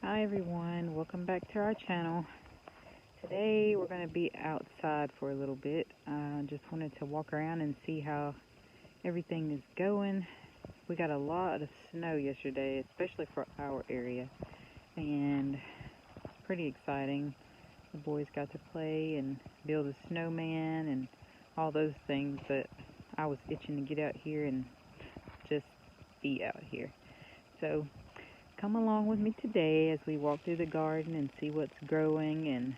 Hi everyone, welcome back to our channel. Today we're going to be outside for a little bit. Just wanted to walk around and see how everything is going. We got a lot of snow yesterday, especially for our area, and it's pretty exciting. The boys got to play and build a snowman and all those things, but I was itching to get out here and just be out here. So come along with me today as we walk through the garden and see what's growing and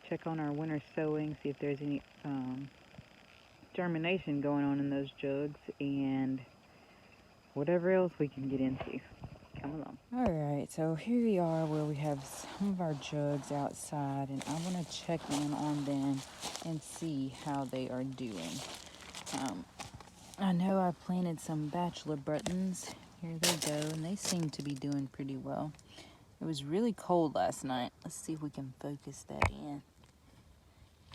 check on our winter sowing, see if there's any germination going on in those jugs and whatever else we can get into. Come along. Alright, so here we are where we have some of our jugs outside, and I want to check in on them and see how they are doing. I know I planted some bachelor buttons. Here they go, and they seem to be doing pretty well. It was really cold last night. Let's see if we can focus that in.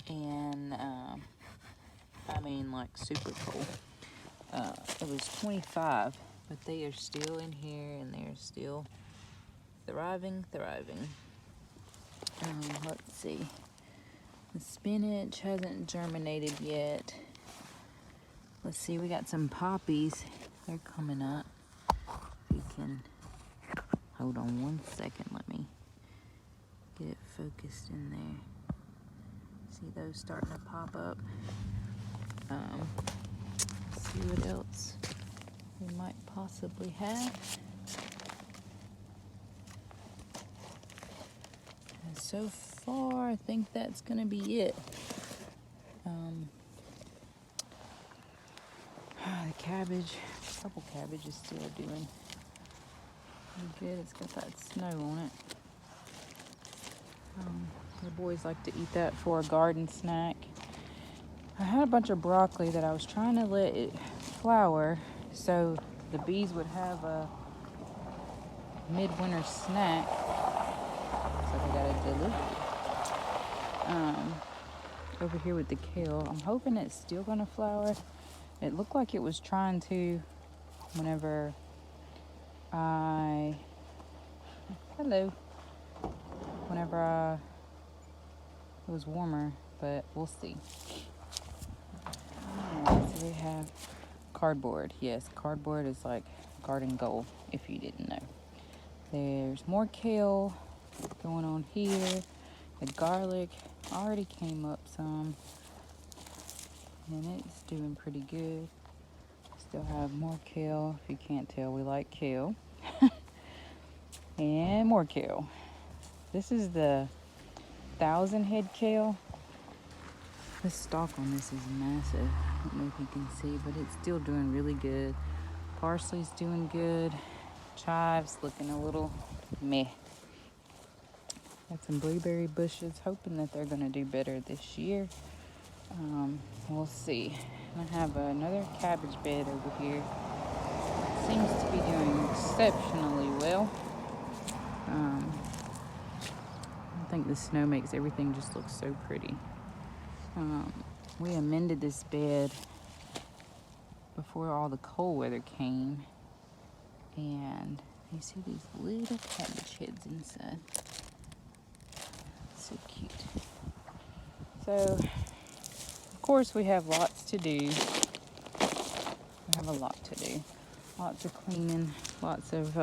And, I mean, like super cold. It was 25, but they are still in here, and they're still thriving. Let's see. The spinach hasn't germinated yet. Let's see, we got some poppies. They're coming up. You can hold on one second. Let me get it focused in there. See those starting to pop up. See what else we might possibly have. And so far, I think that's gonna be it. The cabbage, a couple cabbages still doing pretty good. It's got that snow on it. The boys like to eat that for a garden snack. I had a bunch of broccoli that I was trying to let it flower so the bees would have a midwinter snack. Looks like I got a delivery. Over here with the kale, I'm hoping it's still gonna flower. It looked like it was trying to whenever it was warmer, but we'll see. Alright, so we have cardboard. Yes, cardboard is like garden gold, if you didn't know. There's more kale going on here. The garlic already came up some, and it's doing pretty good. Still have more kale. If you can't tell, we like kale. And more kale. This is the 1,000 head kale. The stalk on this is massive. I don't know if you can see, but it's still doing really good. Parsley's doing good. Chives looking a little meh. Got some blueberry bushes, hoping that they're gonna do better this year. We'll see. I have another cabbage bed over here. Seems to be doing exceptionally well. I think the snow makes everything just look so pretty. We amended this bed before all the cold weather came, and you see these little cabbage heads inside. So cute. So, of course, we have lots to do. We have a lot to do. Lots of cleaning, lots of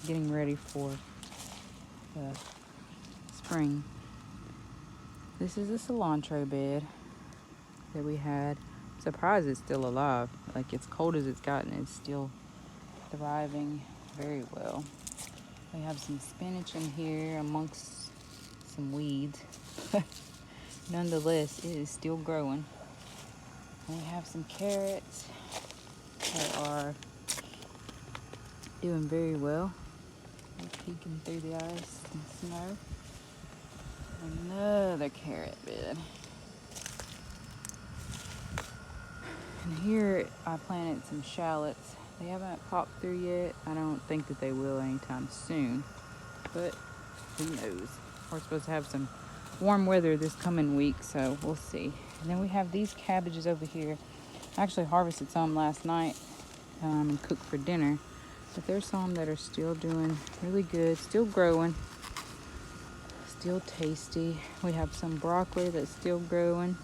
getting ready for the spring. This is a cilantro bed that we had. I'm surprised it's still alive. Like, as cold as it's gotten, it's still thriving very well. We have some spinach in here amongst some weeds. Nonetheless, it is still growing. And we have some carrots that are doing very well. They're peeking through the ice and snow. Another carrot bed. And here I planted some shallots. They haven't popped through yet. I don't think that they will anytime soon, but who knows? We're supposed to have some warm weather this coming week, so we'll see. And then we have these cabbages over here. I actually harvested some last night and cooked for dinner. But there's some that are still doing really good, still growing, still tasty. We have some broccoli that's still growing,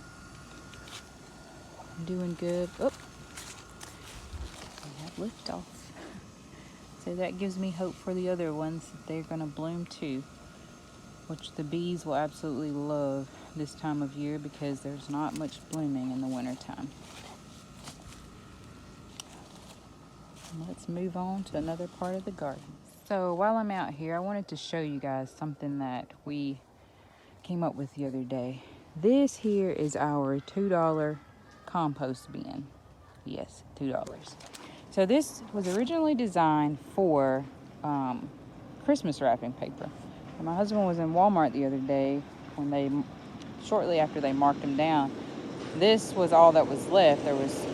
doing good. Oh, we have liftoff. So that gives me hope for the other ones that they're going to bloom too, which the bees will absolutely love this time of year because there's not much blooming in the wintertime. Let's move on to another part of the garden. So while I'm out here, I wanted to show you guys something that we came up with the other day. This here is our $2 compost bin. Yes, $2. So this was originally designed for Christmas wrapping paper. And my husband was in Walmart the other day when shortly after they marked them down. This was all that was left. There was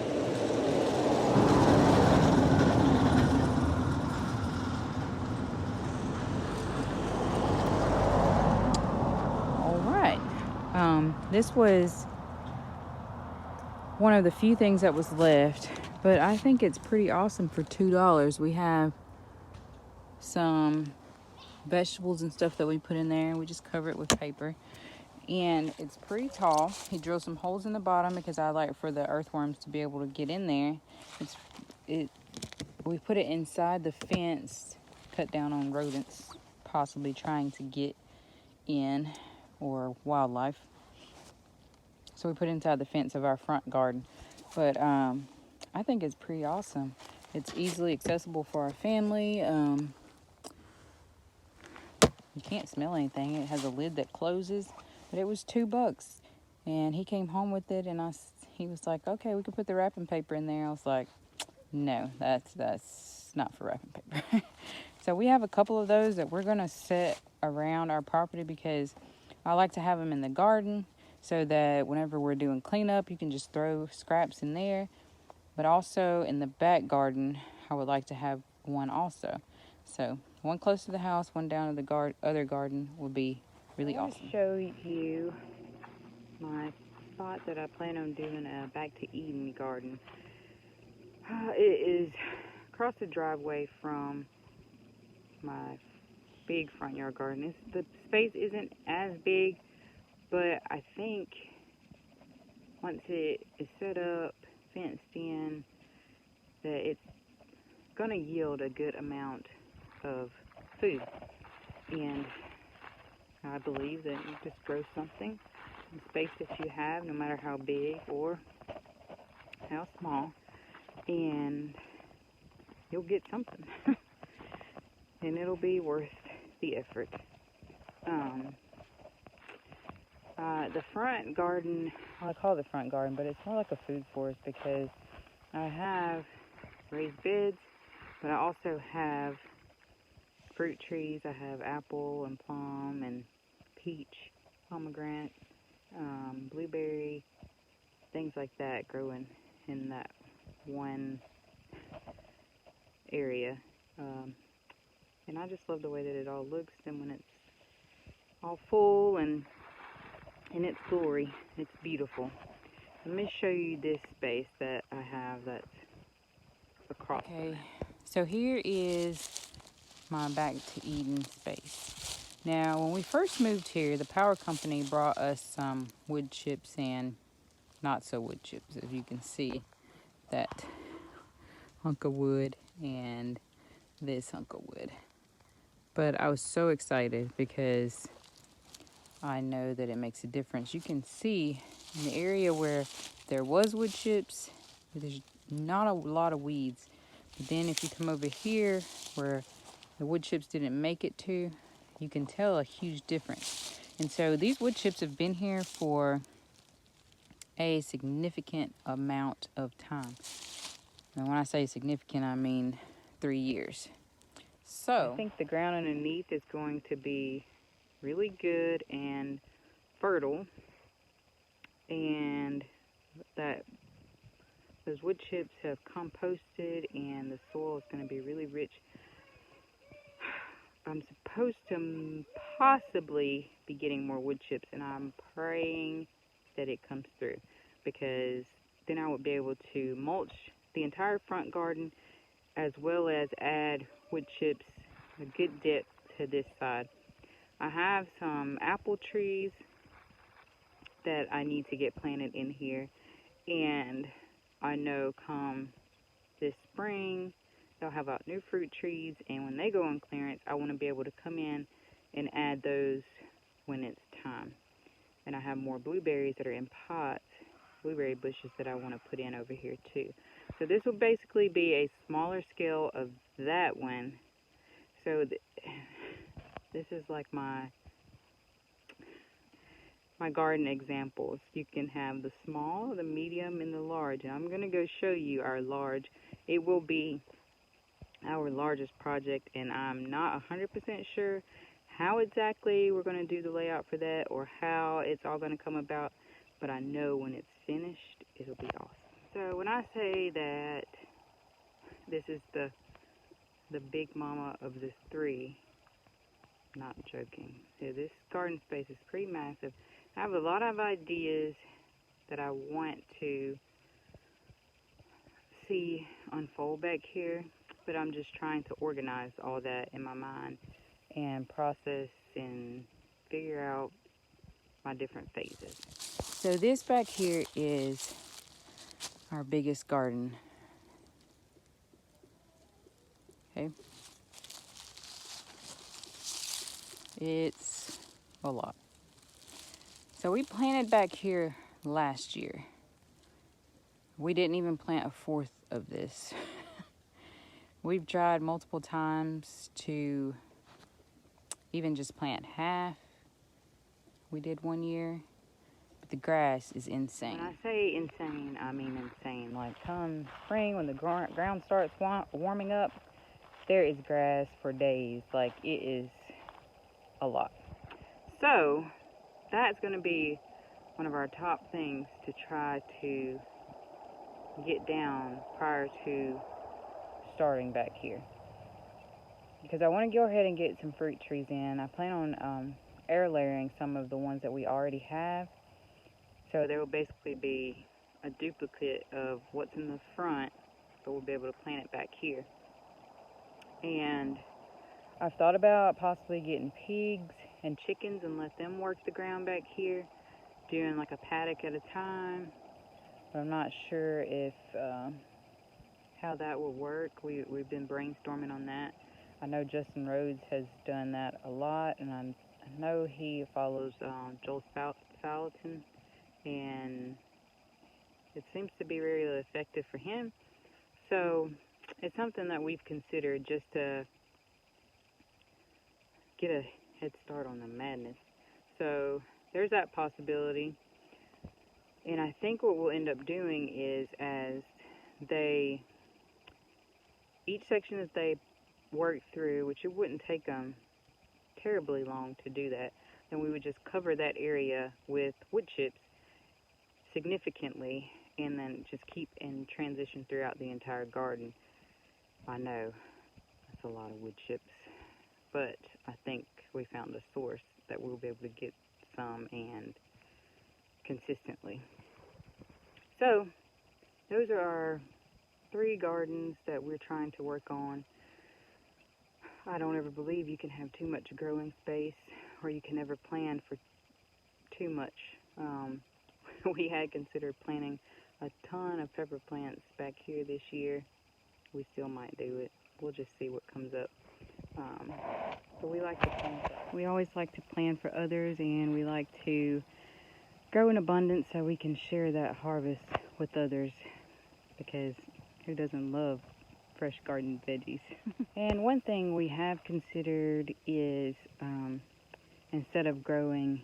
this was one of the few things that was left, but I think it's pretty awesome for $2. We have some vegetables and stuff that we put in there, and we just cover it with paper, and it's pretty tall. He drilled some holes in the bottom because I like for the earthworms to be able to get in there. We put it inside the fence, cut down on rodents possibly trying to get in, or wildlife. So we put it inside the fence of our front garden. But I think it's pretty awesome. It's easily accessible for our family. You can't smell anything. It has a lid that closes. But it was $2. And he came home with it, and he was like, okay, we could put the wrapping paper in there. I was like, no, that's not for wrapping paper. So we have a couple of those that we're going to set around our property because I like to have them in the garden, so that whenever we're doing cleanup, you can just throw scraps in there. But also in the back garden, I would like to have one also. So one close to the house, one down in the other garden would be really awesome. I want to show you my spot that I plan on doing a Back to Eden garden. It is across the driveway from my big front yard garden. The space isn't as big, but I think once it is set up, fenced in, that it's going to yield a good amount of food. And I believe that you just grow something in the space that you have, no matter how big or how small, and you'll get something. And it'll be worth the effort. The front garden, well, I call it the front garden, but it's more like a food forest because I have raised beds, but I also have fruit trees. I have apple and plum and peach, pomegranate, blueberry, things like that growing in that one area. And I just love the way that it all looks. Then when it's all full and in its glory, it's beautiful. Let me show you this space that I have that's across. Okay, so here is my Back to Eden space. Now, when we first moved here, the power company brought us some wood chips and not so wood chips, as you can see, that hunk of wood and this hunk of wood. But I was so excited because I know that it makes a difference. You can see in the area where there was wood chips, there's not a lot of weeds. But then if you come over here where the wood chips didn't make it to, you can tell a huge difference. And so these wood chips have been here for a significant amount of time. And when I say significant, I mean 3 years. So I think the ground underneath is going to be really good and fertile, and that those wood chips have composted and the soil is going to be really rich. I'm supposed to possibly be getting more wood chips, and I'm praying that it comes through, because then I would be able to mulch the entire front garden as well as add wood chips a good depth to this side. I have some apple trees that I need to get planted in here, and I know come this spring they'll have out new fruit trees, and when they go on clearance I want to be able to come in and add those when it's time. And I have more blueberries that are in pots, blueberry bushes that I want to put in over here too. So this will basically be a smaller scale of that one. So this is like my garden examples. You can have the small, the medium, and the large. And I'm going to go show you our large. It will be our largest project, and I'm not 100% sure how exactly we're going to do the layout for that or how it's all going to come about, but I know when it's finished, it'll be awesome. So when I say that this is the big mama of the three, not joking. So this garden space is pretty massive. I have a lot of ideas that I want to see unfold back here, but I'm just trying to organize all that in my mind and process and figure out my different phases. So this back here is our biggest garden. Okay. It's a lot. So we planted back here last year. We didn't even plant a fourth of this. We've tried multiple times to even just plant half. We did one year, but the grass is insane. When I say insane, I mean insane. Like come spring when the ground starts warming up, there is grass for days. Like it is a lot. So that's going to be one of our top things to try to get down prior to starting back here, because I want to go ahead and get some fruit trees in. I plan on air layering some of the ones that we already have, so there will basically be a duplicate of what's in the front, but we'll be able to plant it back here. And I've thought about possibly getting pigs and chickens and let them work the ground back here, doing like a paddock at a time. But I'm not sure if how that will work. We've been brainstorming on that. I know Justin Rhodes has done that a lot, and I know he follows Joel Salatin, and it seems to be really effective for him. So it's something that we've considered just to get a head start on the madness. So there's that possibility. And I think what we'll end up doing is, as each section that they work through, which it wouldn't take them terribly long to do that, then we would just cover that area with wood chips significantly, and then just keep and transition throughout the entire garden. I know that's a lot of wood chips, but I think we found a source that we'll be able to get some and consistently. So those are our 3 gardens that we're trying to work on. I don't ever believe you can have too much growing space, or you can never plan for too much. We had considered planting a ton of pepper plants back here this year. We still might do it. We'll just see what comes up. But we like to plan. We always like to plan for others, and we like to grow in abundance so we can share that harvest with others, because who doesn't love fresh garden veggies? And one thing we have considered is instead of growing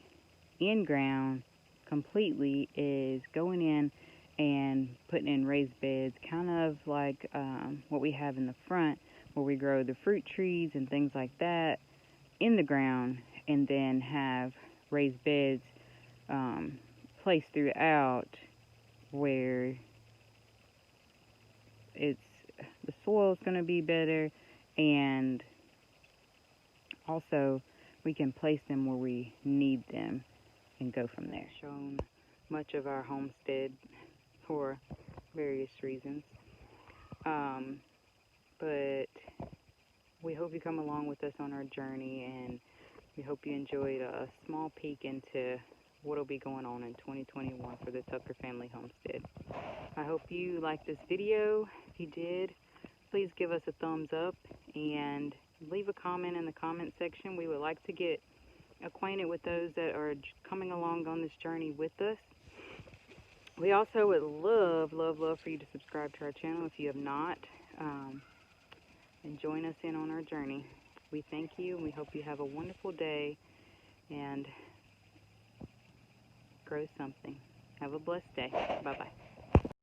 in ground completely, is going in and putting in raised beds, kind of like what we have in the front, where we grow the fruit trees and things like that in the ground, and then have raised beds placed throughout where the soil is going to be better, and also we can place them where we need them and go from there. Shown much of our homestead for various reasons, but we hope you come along with us on our journey, and we hope you enjoyed a small peek into what will be going on in 2021 for the Tucker Family Homestead. I hope you liked this video. If you did, please give us a thumbs up and leave a comment in the comment section. We would like to get acquainted with those that are coming along on this journey with us. We also would love for you to subscribe to our channel if you have not, and join us in on our journey. We thank you, and we hope you have a wonderful day and grow something. Have a blessed day. Bye-bye.